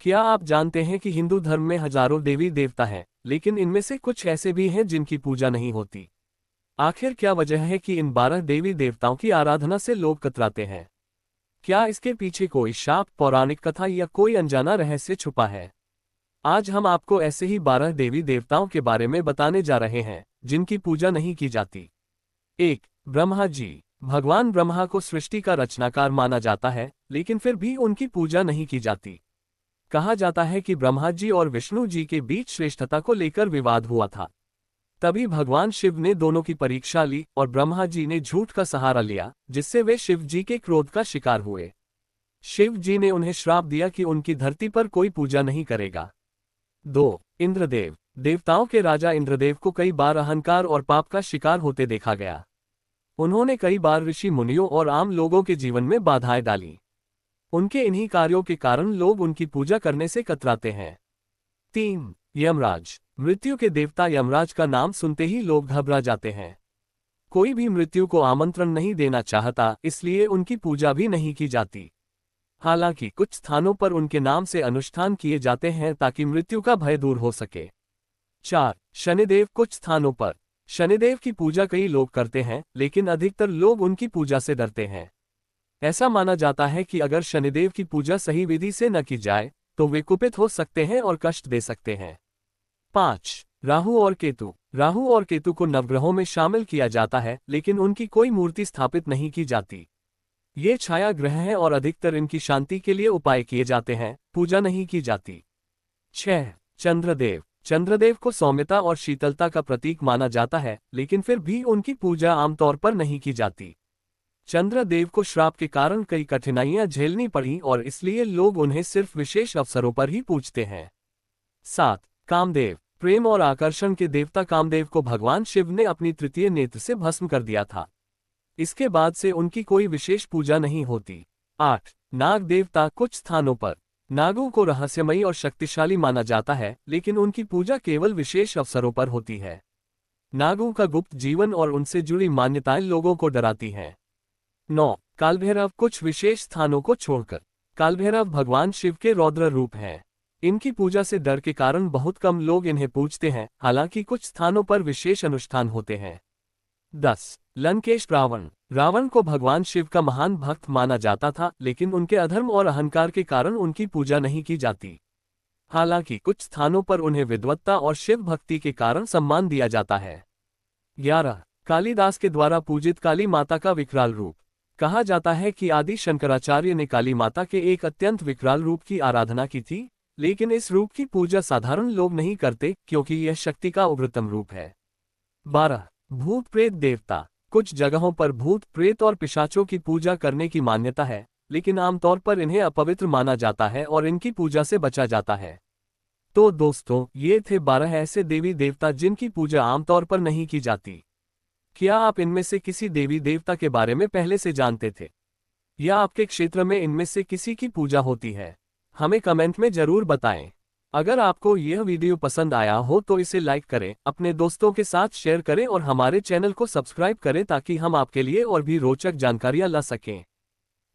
क्या आप जानते हैं कि हिंदू धर्म में हजारों देवी देवता हैं, लेकिन इनमें से कुछ ऐसे भी हैं जिनकी पूजा नहीं होती। आखिर क्या वजह है कि इन 12 देवी देवताओं की आराधना से लोग कतराते हैं? क्या इसके पीछे कोई शाप, पौराणिक कथा या कोई अनजाना रहस्य छुपा है? आज हम आपको ऐसे ही 12 देवी देवताओं के बारे में बताने जा रहे हैं जिनकी पूजा नहीं की जाती। 1. ब्रह्मा जी। भगवान ब्रह्मा को सृष्टि का रचनाकार माना जाता है, लेकिन फिर भी उनकी पूजा नहीं की जाती। कहा जाता है कि ब्रह्मा जी और विष्णु जी के बीच श्रेष्ठता को लेकर विवाद हुआ था। तभी भगवान शिव ने दोनों की परीक्षा ली और ब्रह्मा जी ने झूठ का सहारा लिया, जिससे वे शिव जी के क्रोध का शिकार हुए। शिव जी ने उन्हें श्राप दिया कि उनकी धरती पर कोई पूजा नहीं करेगा। 2. इंद्रदेव। देवताओं के राजा इंद्रदेव को कई बार अहंकार और पाप का शिकार होते देखा गया। उन्होंने कई बार ऋषि मुनियों और आम लोगों के जीवन में बाधाएं डाली। उनके इन्हीं कार्यों के कारण लोग उनकी पूजा करने से कतराते हैं। 3. यमराज। मृत्यु के देवता यमराज का नाम सुनते ही लोग घबरा जाते हैं। कोई भी मृत्यु को आमंत्रण नहीं देना चाहता, इसलिए उनकी पूजा भी नहीं की जाती। हालांकि कुछ स्थानों पर उनके नाम से अनुष्ठान किए जाते हैं ताकि मृत्यु का भय दूर हो सके। 4. शनिदेव। कुछ स्थानों पर शनिदेव की पूजा कई लोग करते हैं, लेकिन अधिकतर लोग उनकी पूजा से डरते हैं। ऐसा माना जाता है कि अगर शनिदेव की पूजा सही विधि से न की जाए तो वे कुपित हो सकते हैं और कष्ट दे सकते हैं। 5. राहु और केतु। राहु और केतु को नवग्रहों में शामिल किया जाता है, लेकिन उनकी कोई मूर्ति स्थापित नहीं की जाती। ये छाया ग्रह हैं और अधिकतर इनकी शांति के लिए उपाय किए जाते हैं, पूजा नहीं की जाती। 6. चंद्रदेव। चंद्रदेव को सौम्यता और शीतलता का प्रतीक माना जाता है, लेकिन फिर भी उनकी पूजा आमतौर पर नहीं की जाती। चंद्रदेव को श्राप के कारण कई कठिनाइयां झेलनी पड़ी और इसलिए लोग उन्हें सिर्फ विशेष अवसरों पर ही पूजते हैं। 7. कामदेव। प्रेम और आकर्षण के देवता कामदेव को भगवान शिव ने अपनी तृतीय नेत्र से भस्म कर दिया था। इसके बाद से उनकी कोई विशेष पूजा नहीं होती। 8. नाग देवता। कुछ स्थानों पर नागों को रहस्यमयी और शक्तिशाली माना जाता है, लेकिन उनकी पूजा केवल विशेष अवसरों पर होती है। नागों का गुप्त जीवन और उनसे जुड़ी मान्यताएं लोगों को डराती हैं। 9. कालभैरव। कुछ विशेष स्थानों को छोड़कर कालभैरव भगवान शिव के रौद्र रूप हैं। इनकी पूजा से डर के कारण बहुत कम लोग इन्हें पूजते हैं, हालांकि कुछ स्थानों पर विशेष अनुष्ठान होते हैं। 10. लंकेश। रावण। रावण को भगवान शिव का महान भक्त माना जाता था, लेकिन उनके अधर्म और अहंकार के कारण उनकी पूजा नहीं की जाती। हालांकि कुछ स्थानों पर उन्हें विद्वत्ता और शिव भक्ति के कारण सम्मान दिया जाता है। 11. कालिदास के द्वारा पूजित काली माता का विकराल रूप। कहा जाता है कि आदि शंकराचार्य ने काली माता के एक अत्यंत विकराल रूप की आराधना की थी, लेकिन इस रूप की पूजा साधारण लोग नहीं करते क्योंकि यह शक्ति का उग्रतम रूप है। 12. भूत प्रेत देवता। कुछ जगहों पर भूत प्रेत और पिशाचों की पूजा करने की मान्यता है, लेकिन आमतौर पर इन्हें अपवित्र माना जाता है और इनकी पूजा से बचा जाता है। तो दोस्तों, ये थे 12 ऐसे देवी देवता जिनकी पूजा आमतौर पर नहीं की जाती। क्या आप इनमें से किसी देवी देवता के बारे में पहले से जानते थे, या आपके क्षेत्र में इनमें से किसी की पूजा होती है? हमें कमेंट में जरूर बताएं। अगर आपको यह वीडियो पसंद आया हो तो इसे लाइक करें, अपने दोस्तों के साथ शेयर करें और हमारे चैनल को सब्सक्राइब करें ताकि हम आपके लिए और भी रोचक जानकारियां ला सकें।